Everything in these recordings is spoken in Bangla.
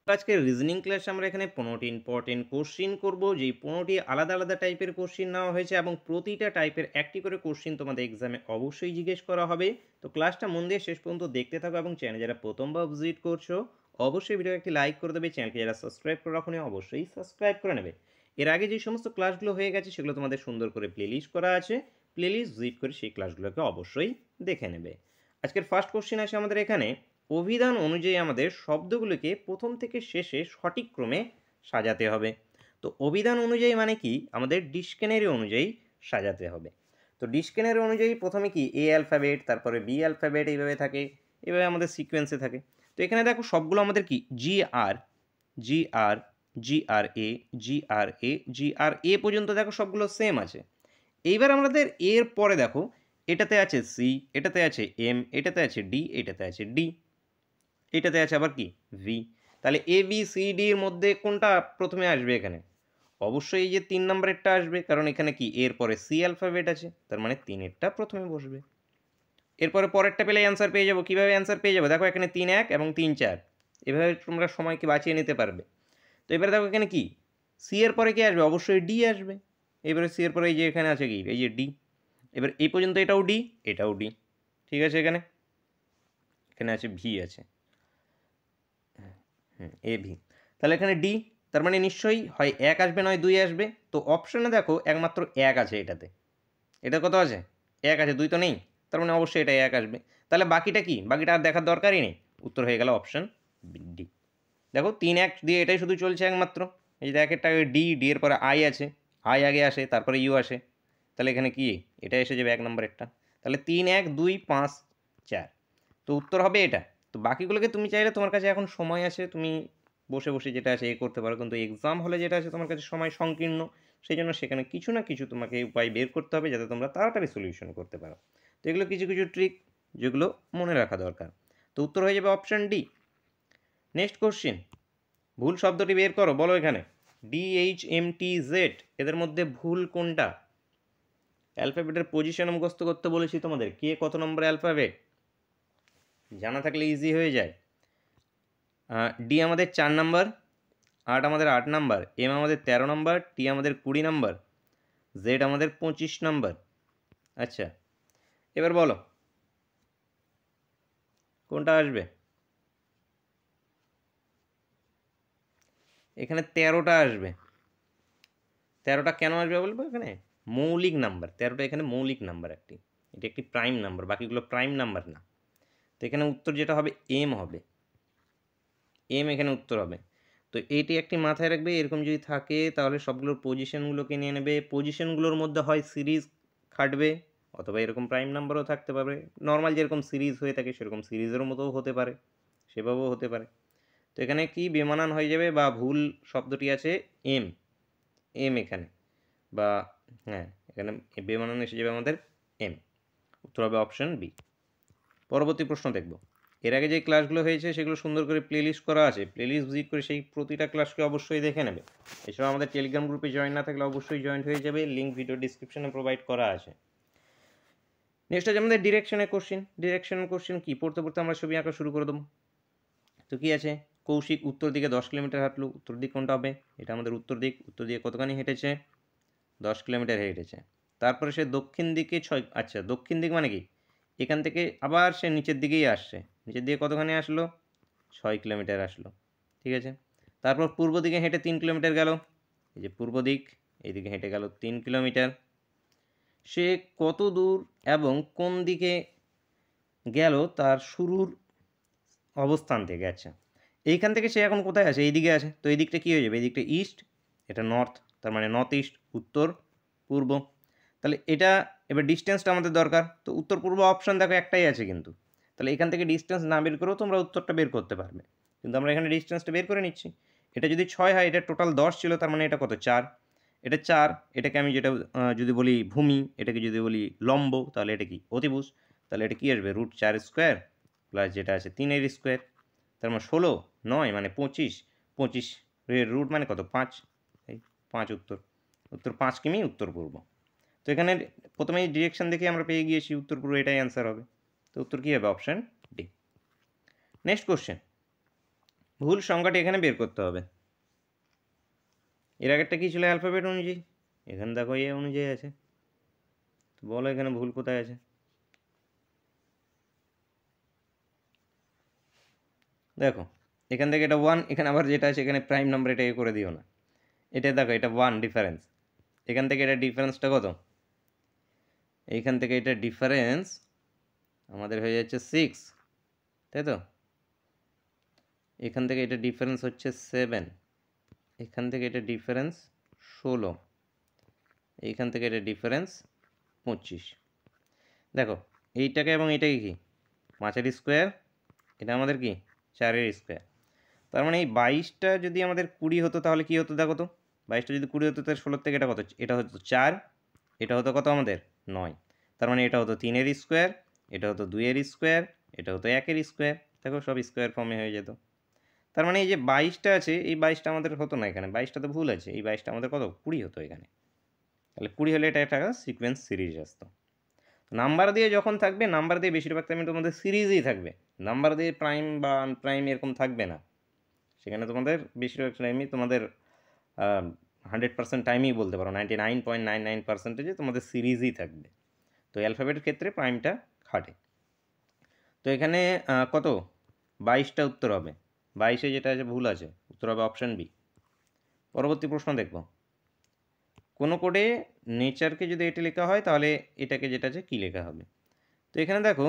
আজকের রিজনিং ক্লাসে আমরা এখানে 15টি ইম্পর্টেন্ট কোশ্চিন করব, যেই 15টি আলাদা আলাদা টাইপের কোশ্চিন নেওয়া হয়েছে এবং প্রতিটা টাইপের একটি করে কোশ্চিন তোমাদের এক্সামে অবশ্যই জিজ্ঞেস করা হবে। তো ক্লাসটা মন দিয়ে শেষ পর্যন্ত দেখতে থাকো এবং চ্যানেল যারা প্রথমবার ভিজিট করছো অবশ্যই ভিডিও একটি লাইক করে দেবে, চ্যানেলকে যারা সাবস্ক্রাইব করে রাখোনি অবশ্যই সাবস্ক্রাইব করে নেবে। এর আগে যে সমস্ত ক্লাসগুলো হয়ে গেছে সেগুলো তোমাদের সুন্দর করে প্লেলিস্ট করা আছে, প্লেলিস্ট ভিজিট করে সেই ক্লাসগুলোকে অবশ্যই দেখে নেবে। আজকের ফার্স্ট কোশ্চিন আছে আমাদের এখানে, অভিধান অনুযায়ী আমাদের শব্দগুলোকে প্রথম থেকে শেষে সঠিক ক্রমে সাজাতে হবে। তো অভিধান অনুযায়ী মানে কি, আমাদের ডিকশনারি অনুযায়ী সাজাতে হবে। তো ডিকশনারি অনুযায়ী প্রথমে কি এ অ্যালফাবেট, তারপরে বি অ্যালফাবেট, এইভাবে থাকে, এইভাবে আমাদের সিকোয়েন্সে থাকে। তো এখানে দেখো সবগুলো আমাদের কি জি আর, জি আর, জি আর এ, জি আর এ, জি আর এ পর্যন্ত দেখো সবগুলো সেম আছে। এইবার আমাদের এর পরে দেখো এটাতে আছে সি, এটাতে আছে এম, এটাতে আছে ডি, এটাতে আছে ডি, এটাতে আছে আবার কি ভি। তাহলে এ বি সি ডি এর মধ্যে কোনটা প্রথমে আসবে এখানে? অবশ্যই এই যে 3 নম্বরেরটা আসবে, কারণ এখানে কি এর পরে সি অ্যালফাবেট আছে, তার মানে 3এরটা প্রথমে বসবে। এরপরে পরেরটা পেলে অ্যান্সার পেয়ে যাবো। কীভাবে অ্যান্সার পেয়ে যাবো? দেখো এখানে 3-1 এবং 3-4, এভাবে তোমরা সময়কে বাঁচিয়ে নিতে পারবে। তো এবারে দেখো এখানে কি সি এর পরে কি আসবে? অবশ্যই ডি আসবে। এবারে সি এর পরে এই যে এখানে আছে কি এই যে ডি, এবার এই পর্যন্ত এটাও ডি, এটাও ডি, ঠিক আছে। এখানে এখানে আছে ভি আছে, এ ভি। তাহলে এখানে ডি, তার মানে নিশ্চয়ই হয় 1 আসবে নয় 2 আসবে। তো অপশনে দেখো একমাত্র 1 আছে এটাতে। এটা কত আছে? 1 আছে, 2 তো নেই। তার মানে অবশ্যই এটা 1 আসবে। তাহলে বাকিটা কি? বাকিটা আর দেখার দরকারই নেই। উত্তর হয়ে গেল অপশন ডি। দেখো 3-1 দিয়ে এটাই শুধু চলছে একমাত্র। এই যে একেরটা ডি, ডি এর পরে আই আছে, আই আগে আসে, তারপরে ইউ আসে। তাহলে এখানে কি এটা এসে যাবে 1 নম্বরেরটা। তাহলে 3-1 2 5 4, তো উত্তর হবে এটা। তো বাকিগুলোকে তুমি চাইলে, তোমার কাছে এখন সময় আছে, তুমি বসে বসে যেটা আছে এ করতে পারো, কিন্তু এক্সাম হলে যেটা আছে তোমার কাছে সময় সংকীর্ণ, সেই জন্য সেখানে কিছু না কিছু তোমাকে উপায় বের করতে হবে যাতে তোমরা তাড়াতাড়ি সলিউশন করতে পারো। তো এগুলো কিছু কিছু ট্রিক যেগুলো মনে রাখা দরকার। তো উত্তর হয়ে যাবে অপশান ডি। নেক্সট কোশ্চিন, ভুল শব্দটি বের করো, বলো এখানে D H M T Z এদের মধ্যে ভুল কোনটা? অ্যালফাবেটের পজিশন মুখস্থ করতে বলেছি তোমাদের, কে কত নম্বর অ্যালফাবেট জানা থাকলে ইজি হয়ে যায়। ডি আমাদের 4 নাম্বার, আট আমাদের 8 নাম্বার, এম আমাদের 13 নাম্বার, টি আমাদের 20 নাম্বার, জেড আমাদের 25 নাম্বার। আচ্ছা, এবার বলো কোনটা আসবে? এখানে 13টা আসবে। 13টা কেন আসবে বলবো? এখানে মৌলিক নাম্বার, 13টা এখানে মৌলিক নাম্বার একটি, এটা একটি প্রাইম নাম্বার, বাকিগুলো প্রাইম নাম্বার না। তো এখানে উত্তর যেটা হবে এম হবে, এম এখানে উত্তর হবে। তো এইটি একটি মাথায় রাখবে, এরকম যদি থাকে তাহলে সবগুলোর পজিশনগুলোকে নিয়ে নেবে, পজিশনগুলোর মধ্যে হয় সিরিজ খাটবে, অথবা এরকম প্রাইম নাম্বারও থাকতে পারে, নর্মাল যেরকম সিরিজ হয়ে থাকে সেরকম সিরিজের মতোও হতে পারে, সেভাবেও হতে পারে। তো এখানে কি বেমানান হয়ে যাবে বা ভুল শব্দটি আছে এম, এম এখানে, বা হ্যাঁ এখানে বেমানান এসে যাবে আমাদের এম। উত্তর হবে অপশন বি। পরবর্তী প্রশ্ন দেখব। এর আগে যে ক্লাসগুলো হয়েছে সেগুলো সুন্দর করে প্লেলিস্ট করা আছে, প্লেলিস্ট ভিজিট করে সেই প্রতিটা ক্লাসকে অবশ্যই দেখে নেবে। এছাড়াও আমাদের টেলিগ্রাম গ্রুপে জয়েন না থাকলে অবশ্যই জয়েন হয়ে যাবে, লিঙ্ক ভিডিও ডিসক্রিপশনে প্রোভাইড করা আছে। নেক্সট আছে আমাদের ডিরেকশনের কোশ্চিন। ডিরেকশনের কোশ্চিন কি পড়তে পড়তে আমরা ছবি আঁকা শুরু করে দেবো। তো কি আছে, কৌশিক উত্তর দিকে 10 কিলোমিটার হাঁটলো, উত্তর দিক কোনটা হবে? এটা আমাদের উত্তর দিক। উত্তর দিকে কতখানি হেঁটেছে? 10 কিলোমিটার হেঁটেছে। তারপরে সে দক্ষিণ দিকে 6, আচ্ছা দক্ষিণ দিক মানে কি, এখান থেকে আবার সে নিচের দিকেই আসছে, নিচের দিকে কতখানি আসলো? 6 কিলোমিটার আসলো, ঠিক আছে। তারপর পূর্ব দিকে হেঁটে 3 কিলোমিটার গেল, এই যে পূর্ব দিক, এইদিকে হেঁটে গেল 3 কিলোমিটার। সে কত দূর এবং কোন দিকে গেল তার শুরুর অবস্থান থেকে? আচ্ছা, এইখান থেকে সে এখন কোথায় আছে? এই দিকে আছে, তো এই দিকটা কী হয়ে যাবে? এই দিকটা ইস্ট, এটা নর্থ, তার মানে নর্থ ইস্ট, উত্তর পূর্ব। তাহলে এটা এবার ডিস্টেন্সটা আমাদের দরকার, তো উত্তর পূর্ব অপশান দেখো একটাই আছে কিন্তু, তাহলে এখান থেকে ডিস্টেন্স না বের করেও তোমরা উত্তরটা বের করতে পারবে, কিন্তু আমরা এখানে ডিস্টেন্সটা বের করে নিচ্ছি। এটা যদি 6 হয়, এটা টোটাল 10 ছিল, তার মানে এটা কত? 4। এটা 4, এটাকে আমি যেটা যদি বলি ভূমি, এটাকে যদি বলি লম্ব, তাহলে এটা কি অতিভুজ। তাহলে এটা কি আসবে? √4 স্কোয়ার প্লাস যেটা আছে 3 স্কোয়ার, তার মানে 16, 9 মানে 25, 25 এর রুট মানে কত? 5, এই 5 উত্তর। উত্তর 5 কিমি উত্তর পূর্ব। তো এখানে প্রথমেই ডিরেকশন দেখে আমরা পেয়ে গিয়েছি উত্তর পূর্ব, এটাই অ্যান্সার হবে। তো উত্তর কী হবে? Option D. নেক্সট কোশ্চেন, ভুল সংখ্যাটি এখানে বের করতে হবে। এর আগেরটা কী ছিল? অ্যালফাবেট অনুযায়ী। এখানে দেখো এ অনুযায়ী আছে, তো বলো এখানে ভুল কোথায় আছে। দেখো এখান থেকে এটা 1, এখানে আবার যেটা আছে এখানে প্রাইম নাম্বার, এটা এ করে দিও না। এটা দেখো এটা 1 ডিফারেন্স, এখান থেকে এটা ডিফারেন্সটা কত? এইখান থেকে এটা ডিফারেন্স আমাদের হয়ে যাচ্ছে 6, তাই তো? এখান থেকে এটা ডিফারেন্স হচ্ছে 7, এখান থেকে এটা ডিফারেন্স 16, এইখান থেকে এটা ডিফারেন্স 25। দেখো এইটাকে এবং এইটাকে কি 5-এর স্কোয়ার, এটা আমাদের কি 4-এর স্কোয়ার। তার মানে এই 22টা যদি আমাদের 20 হতো তাহলে কি হতো দেখো তো? 22টা যদি 20 হতো তাহলে 16 থেকে এটা কত? এটা হতো 4, এটা হতো কত আমাদের 9। তার মানে এটা হতো 3-এর স্কোয়ার, এটা হতো 2-এর স্কোয়ার, এটা হতো 1-এর স্কোয়ার। দেখো সব স্কোয়ার ফর্মে হয়ে যেত। তার মানে এই যে 22টা আছে, এই 22টা আমাদের হতো না এখানে, 22টা তো ভুল আছে, এই 22টা আমাদের কত 20 হতো এখানে। তাহলে 20 হলে এটা একটা সিকোয়েন্স সিরিজ আসতো। নাম্বার দিয়ে যখন থাকবে, নাম্বার দিয়ে বেশিরভাগ টাইমে তোমাদের সিরিজই থাকবে, নাম্বার দিয়ে প্রাইম বা আনপ্রাইম এরকম থাকবে না। সেখানে তোমাদের বেশিরভাগ টাইমই তোমাদের 100% টাইমেই বলতে পারো 99.99% তোমাদের সিরিজই থাকবে। তো অ্যালফাবেটের ক্ষেত্রে প্রাইমটা খাটে। তো এখানে কত 22টা উত্তর হবে, 22-এ যেটা আছে ভুল আছে, উত্তর হবে অপশান বি। পরবর্তী প্রশ্ন দেখব, কোনো কোডে নেচারকে যদি এটা লেখা হয় তাহলে এটাকে যেটা আছে কী লেখা হবে? তো এখানে দেখো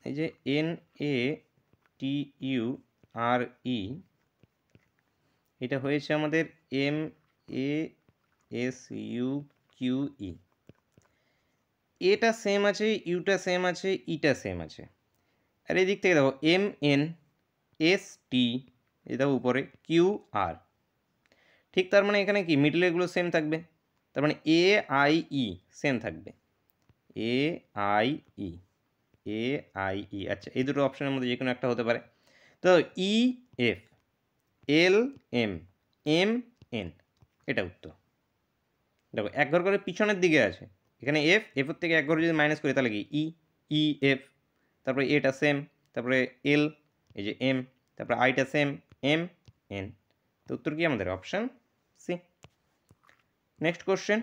এই যে NATURE, এটা হয়েছে আমাদের MASUQE, এটা সেম আছে, ইউটা সেম আছে, ইটা সেম আছে। আর এই দিক থেকে দেখো MNST, এই দেখো উপরে QR, ঠিক তার মানে এখানে কি মিডলেরগুলো সেম থাকবে, তার মানে AIE সেম থাকবে, AIE। আচ্ছা এই দুটো অপশনের মধ্যে যে কোনো একটা হতে পারে। তো EF, LM, MN, এটা উত্তর। দেখো এক ঘর করে পিছনের দিকে আছে, এখানে এফ, এফের থেকে এক ঘর যদি মাইনাস করি তাহলে কি EF, তারপরে এটা সেম, তারপরে এল, এই যে এম, তারপরে আইটা সেম, MN। তো উত্তর কি আমাদের অপশান সি। নেক্সট কোশ্চেন,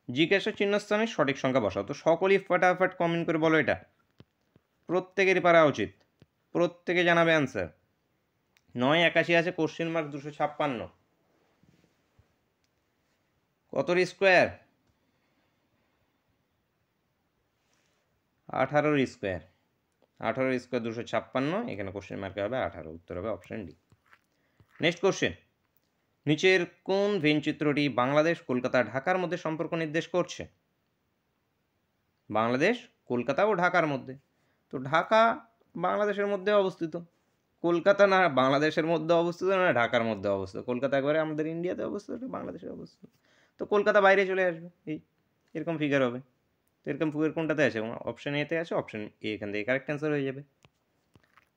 জিজ্ঞাসা চিহ্নস্থানে সঠিক সংখ্যা বসাও। তো সকলেই ফটাফট কমেন্ট করে বলো, এটা প্রত্যেকেরই পারা উচিত, প্রত্যেকে জানাবে অ্যান্সার। 981 আছে, কোশ্চেন মার্ক 256, কতর স্কোয়ার? 18-র স্কোয়ার, 18-র স্কোয়ার 256, এখানে কোশ্চেন মার্কে হবে 18, উত্তর হবে অপশান ডি। নেক্সট কোশ্চেন, নিচের কোন ভেন চিত্রটি বাংলাদেশ, কলকাতা, ঢাকার মধ্যে সম্পর্ক নির্দেশ করছে? বাংলাদেশ, কলকাতা ও ঢাকার মধ্যে। তো ঢাকা বাংলাদেশের মধ্যে অবস্থিত, কলকাতা না বাংলাদেশের মধ্যে অবস্থিত না ঢাকার মধ্যে অবস্থিত, কলকাতা একবারে আমাদের ইন্ডিয়াতে অবস্থিত, বাংলাদেশে অবস্থিত। তো কলকাতা বাইরে চলে আসবে, এই এরকম ফিগার হবে। তো এরকম ফিগার কোনটাতে আছে? অপশান এতে আছে, অপশান এ এখান থেকে কারেক্ট অ্যান্সার হয়ে যাবে।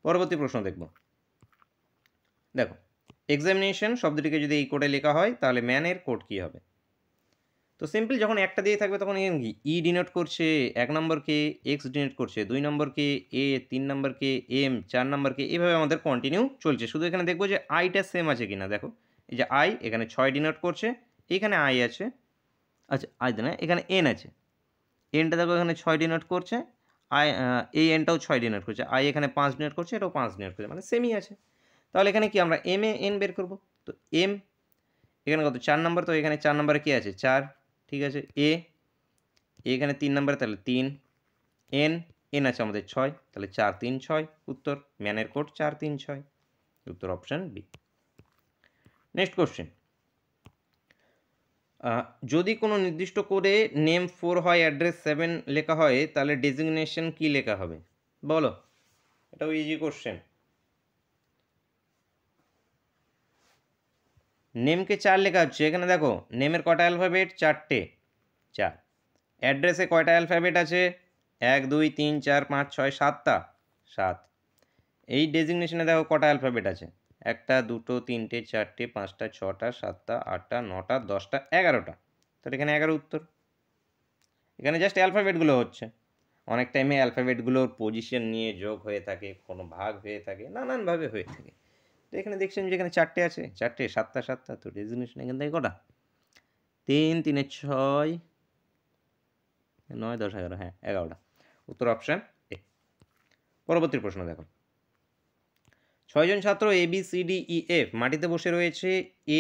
পরবর্তী প্রশ্ন দেখব, দেখো এক্সামিনেশন শব্দটিকে যদি এই কোডে লেখা হয় তাহলে ম্যানের কোড কী হবে? তো সিম্পল, যখন একটা দিয়ে থাকবে তখন এখানে কি ই ডিনোট করছে 1 নম্বরকে, এক্স ডিনোট করছে 2 নম্বরকে, এ 3 নম্বরকে, এম 4 নম্বরকে, এভাবে আমাদের কন্টিনিউ চলছে। শুধু এখানে দেখবো যে আইটা সেম আছে কিনা। দেখো এই যে আই এখানে 6 ডিনোট করছে, এখানে আই আছে, আচ্ছা আই না এখানে এন আছে, এনটা দেখো এখানে 6 ডিনোট করছে, আই এই এনটাও 6 ডিনোট করছে, আই এখানে 5 ডিনোট করছে, এটাও 5 ডিনোট করছে, মানে সেমই আছে। তাহলে এখানে কি আমরা এম এ এন বের করবো। তো এম এখানে কত 4 নম্বর, তো এখানে 4 নম্বরে কী আছে 4, ঠিক আছে। এখানে 3 নম্বরে তাহলে 3, এন আছে আমাদের 6, তাহলে 4 3 6, উত্তর ম্যানের কোড 4 3 6, উত্তর অপশান বি। নেক্সট কোশ্চেন, যদি কোনো নির্দিষ্ট কোডে নেম 4 হয়, অ্যাড্রেস 7 লেখা হয়, তাহলে ডেজিগনেশন কি লেখা হবে বলো? এটাও ইজি কোশ্চেন। নেমকে 4 লেখা হচ্ছে, এখানে দেখো নেমের কটা অ্যালফাবেট? 4টে, 4। অ্যাড্রেসে কয়টা অ্যালফাবেট আছে? 1 2 3 4 5 6 7টা, 7। এই ডেজিগনেশনে দেখো কটা অ্যালফাবেট আছে? 1টা 2টো 3টে 4টে 5টা 6টা 7টা 8টা 9টা 10টা 11টা, তাহলে এখানে 11 উত্তর। এখানে জাস্ট অ্যালফাবেটগুলো হচ্ছে। অনেক টাইমে অ্যালফাবেটগুলোর পজিশন নিয়ে যোগ হয়ে থাকে, কোনো ভাগ হয়ে থাকে, নানানভাবে হয়ে থাকে। তো এখানে দেখছেন যে এখানে 4টে আছে, 4টে 7টা 7টা, তো রেজোলিউশন এখান থেকে কটা? 3 3 6 9 10 11, হ্যাঁ 11টা। উত্তর অপশান এ। পরবর্তী প্রশ্ন দেখো, 6 জন ছাত্র A B C D E F মাটিতে বসে রয়েছে।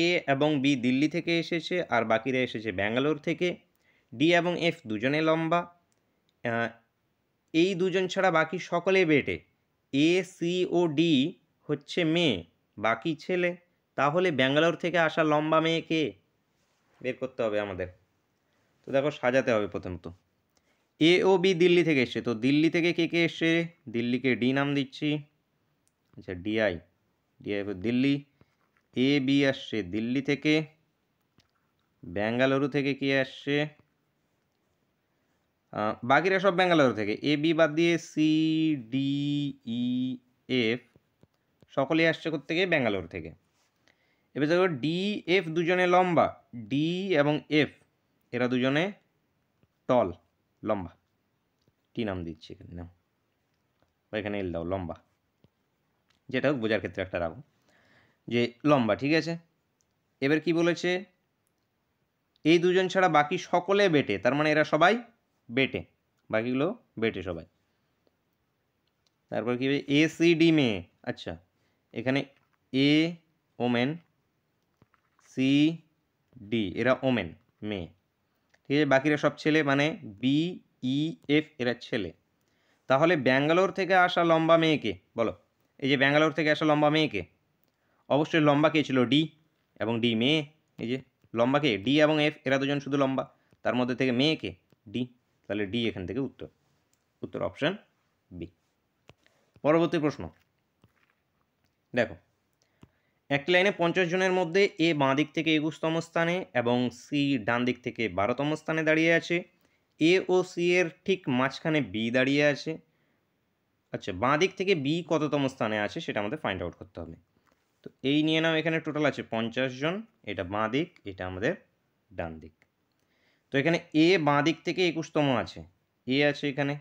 এ এবং বি দিল্লি থেকে এসেছে আর বাকিরা এসেছে ব্যাঙ্গালোর থেকে। ডি এবং এফ দুজনে লম্বা, এই দুজন ছাড়া বাকি সকলে বেটে। এ সি ও ডি হচ্ছে মেয়ে, বাকি ছেলে। তাহলে ব্যাঙ্গালোর থেকে আসা লম্বা মেয়ে কে? বের করতে হবে আমাদের। তো দেখো সাজাতে হবে প্রথমত। এ ও বি দিল্লি থেকে এসছে, তো দিল্লি থেকে কে কে এসছে? দিল্লিকে ডি নাম দিচ্ছি, আচ্ছা ডিআই, দিল্লি। এ বি আসছে দিল্লি থেকে। ব্যাঙ্গালুরু থেকে কে আসছে? বাকিরা সব ব্যাঙ্গালুরু থেকে। এ বি বাদ দিয়ে সি ডি ই এফ সকলেই আসছে কোত্থেকে? ব্যাঙ্গালোর থেকে। এবার দেখো ডি এফ দুজনে লম্বা, ডি এবং এফ এরা দুজনে টল, লম্বা। কি নাম দিচ্ছি এখানে? নাম বা এখানে এল দাও, লম্বা। যেটা হোক বোঝার ক্ষেত্রে একটা রাখো যে লম্বা, ঠিক আছে। এবার কি বলেছে? এই দুজন ছাড়া বাকি সকলে বেটে, তার মানে এরা সবাই বেটে, বাকিগুলো বেটে সবাই। তারপর কি এ সি ডি মেয়ে, আচ্ছা এখানে এ ওমেন, সি ডি এরা ওমেন মেয়ে, ঠিক আছে। বাকিরা সব ছেলে, মানে বি ই এফ এরা ছেলে। তাহলে ব্যাঙ্গালোর থেকে আসা লম্বা মেয়েকে বলো। এই যে ব্যাঙ্গালোর থেকে আসা লম্বা মেয়েকে, অবশ্যই লম্বা কে ছিল? ডি, এবং ডি মেয়ে। এই যে লম্বাকে ডি এবং এফ এরা দুজন শুধু লম্বা, তার মধ্যে থেকে মেয়েকে ডি, তাহলে ডি এখান থেকে উত্তর। উত্তর অপশান বি। পরবর্তী প্রশ্ন দেখো, একটি লাইনে 50 জনের মধ্যে এ বাঁ দিক থেকে 21তম স্থানে এবং সি ডান দিক থেকে 12তম স্থানে দাঁড়িয়ে আছে। এ ও সি এর ঠিক মাঝখানে বি দাঁড়িয়ে আছে। আচ্ছা, বাঁ দিক থেকে বি কততম স্থানে আছে সেটা আমাদের ফাইন্ড আউট করতে হবে। তো এই নিয়ে নাও, এখানে টোটাল আছে 50 জন, এটা বাঁ দিক, এটা আমাদের ডান দিক। তো এখানে এ বাঁ দিক থেকে 21তম আছে, এ আছে এখানে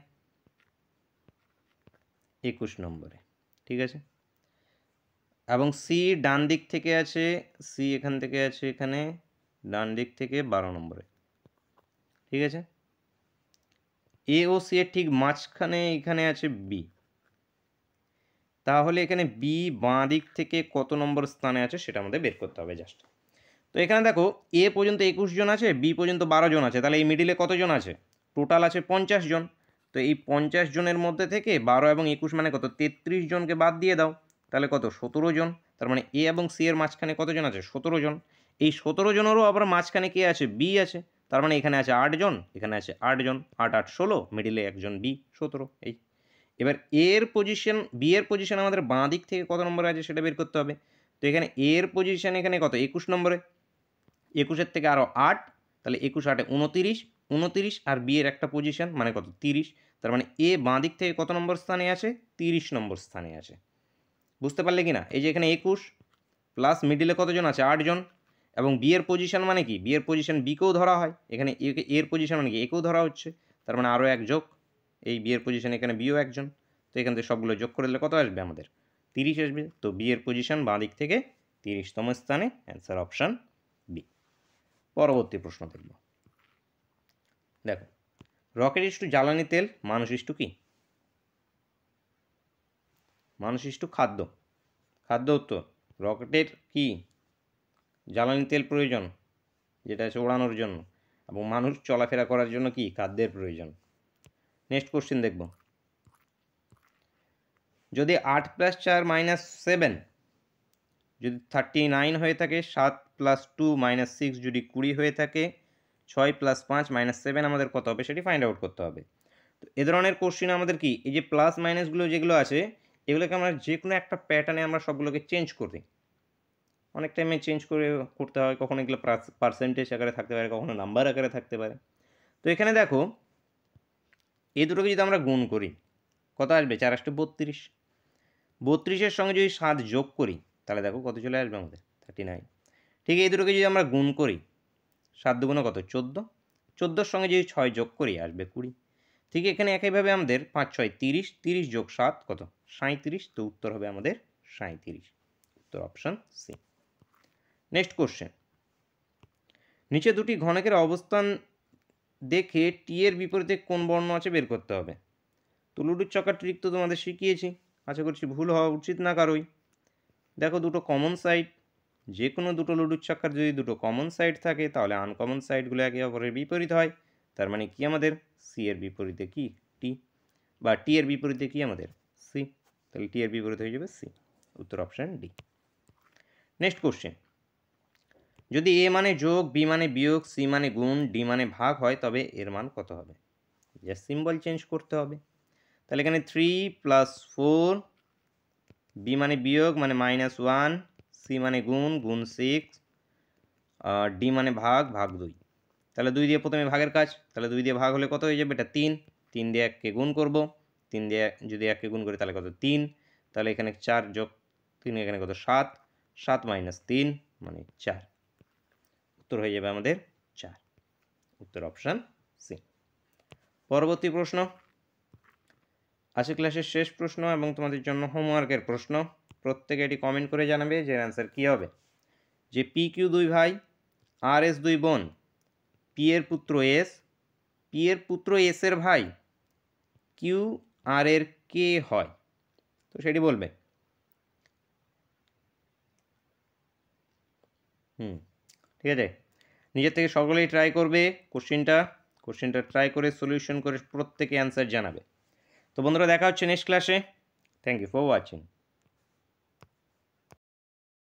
21 নম্বরে, ঠিক আছে। এবং সি ডান দিক থেকে আছে, সি এখান থেকে আছে এখানে ডান দিক থেকে 12 নম্বরে, ঠিক আছে। এ ও সি এর ঠিক মাঝখানে এখানে আছে বি, তাহলে এখানে বি বাঁ দিক থেকে কত নম্বর স্থানে আছে সেটা আমাদের বের করতে হবে জাস্ট। তো এখানে দেখো এ পর্যন্ত 21 জন আছে, বি পর্যন্ত 12 জন আছে, তাহলে এই মিডিলে কতজন আছে? টোটাল আছে 50 জন। তো এই 50 জনের মধ্যে থেকে 12 এবং 21 মানে কত? 33 জনকে বাদ দিয়ে দাও, তাহলে কত? 17 জন। তার মানে এ এবং সি এর মাঝখানে কতজন আছে? 17 জন। এই 17 জনেরও আবার মাঝখানে কে আছে? বি আছে। তার মানে এখানে আছে 8 জন, এখানে আছে 8 জন, 8 8 16, মিডিলে একজন বি, 17। এই এবার এর পজিশন, বি এর পজিশন আমাদের বাঁ দিক থেকে কত নম্বরে আছে সেটা বের করতে হবে। তো এখানে এর পজিশন এখানে কত? 21 নম্বরে। 21-এর থেকে আরও 8, তাহলে 21 8 29, 29 আর বি এর একটা পজিশন মানে কত? 30। তার মানে এ বাঁ দিক থেকে কত নম্বর স্থানে আছে? 30 নম্বর স্থানে আছে। বুঝতে পারলে কি না? এই যে এখানে 21 প্লাস মিডিলে কতজন আছে? 8 জন, এবং বি এর পজিশন মানে কি? বি এর পজিশন বিকেও ধরা হয়, এখানে এর পজিশন মানে কি? একেও ধরা হচ্ছে, তার মানে আরও এক যোগ, এই বি এর পজিশন এখানে বিও একজন। তো এখান থেকে সবগুলো যোগ করে দিলে কত আসবে আমাদের? 30 আসবে। তো বি এর পজিশন বাঁ দিক থেকে 30তম স্থানে, অ্যান্সার অপশান বি। পরবর্তী প্রশ্ন দেখব। দেখো, রকেট ইস্টু জ্বালানি তেল, মানুষ ইস্টু কি? মানুষ ইস্টু খাদ্য, খাদ্য উত্তর। রকেটের কি? জ্বালানি তেল প্রয়োজন, যেটা আছে ওড়ানোর জন্য, এবং মানুষ চলাফেরা করার জন্য কি? খাদ্যের প্রয়োজন। নেক্সট কোশ্চেন দেখব, যদি 8 + 4 - 7 যদি 39 হয়ে থাকে, 7 + 2 - 6 যদি 20 হয়ে থাকে, 6 + 5 - 7 আমাদের কত হবে সেটি ফাইন্ড আউট করতে হবে। তো এ ধরনের কোশ্চেন আমাদের কি, এই যে প্লাস মাইনাসগুলো যেগুলো আছে এগুলোকে আমরা যে কোনো একটা প্যাটার্নে আমরা সবগুলোকে চেঞ্জ করি। অনেক টাইমে চেঞ্জ করে করতে হয়, কখনো এগুলো পার্সেন্টেজ আকারে থাকতে পারে, কখনো নাম্বার আকারে থাকতে পারে। তো এখানে দেখো এই দুটোকে যদি আমরা গুণ করি কত আসবে? 4 × 32, 32-এর সঙ্গে যদি 7 যোগ করি তাহলে দেখো কত চলে আসবে আমাদের? 39। ঠিক এই দুটোকে যদি আমরা গুণ করি, 7 × 2 কত? 14, 14-এর সঙ্গে যদি 6 যোগ করি আসবে 20। ঠিক এখানে একইভাবে আমাদের 5 6 30, 30 যোগ 7 কত 37, তো উত্তর হবে আমাদের 37, উত্তর অপশন সি। নেক্সট কোশ্চেন, নিচে দুটি ঘনকের অবস্থান দেখে টি এর বিপরীতে কোন বর্ণ আছে বের করতে হবে। তো লুডোর চক্কার ট্রিক তো তোমাদের শিখিয়েছি, আশা করছি ভুল হওয়া উচিত না কারোই। দেখো দুটো কমন সাইড, যে কোনো দুটো লুডোর চক্কার যদি দুটো কমন সাইড থাকে তাহলে আনকমন সাইডগুলো একে অপরের বিপরীত হয়। তার মানে কি আমাদের সি এর বিপরীতে কি টি, বা টি এর বিপরীতে কি আমাদের সি, তাহলে টি এর বিপরীতে হয়ে যাবে সি, উত্তর অপশান ডি। নেক্সট কোশ্চেন, যদি এ মানে যোগ, বি মানে বিয়োগ, সি মানে গুণ, ডি মানে ভাগ হয় তবে এর মান কত হবে। জাস্ট সিম্বল চেঞ্জ করতে হবে। তাহলে এখানে 3 + 4, বি মানে বিয়োগ মানে -1, সি মানে গুণ গুণ 6, ডি মানে ভাগ ভাগ 2। তাহলে 2 দিয়ে প্রথমে ভাগের কাজ, তাহলে 2 দিয়ে ভাগ হলে কত হয়ে যাবে, এটা 3, 3 দিয়ে 1কে গুণ করব, 3 দিয়ে যদি 1কে গুণ করি তাহলে কত 3, তাহলে এখানে 4 যোগ 3 এখানে কত 7, 7 - 3 মানে 4, উত্তর হয়ে যাবে আমাদের 4, উত্তর অপশান সি। পরবর্তী প্রশ্ন, আজকে ক্লাসের শেষ প্রশ্ন এবং তোমাদের জন্য হোমওয়ার্কের প্রশ্ন। প্রত্যেকে এটি কমেন্ট করে জানাবে যে অ্যান্সার কী হবে। যে পি কিউ 2 ভাই, আর এস 2 বোন, পি এর পুত্র এস, পি এর পুত্র এস এর ভাই, কিউ আর এর কে হয়, তো সেটি বলবে। ঠিক আছে, নিজের থেকে সকলেই ট্রাই করবে কোশ্চেনটা ট্রাই করে সলিউশন করে প্রত্যেকে অ্যান্সার জানাবে। তো বন্ধুরা দেখা হচ্ছে নেক্সট ক্লাসে। Thank you for watching.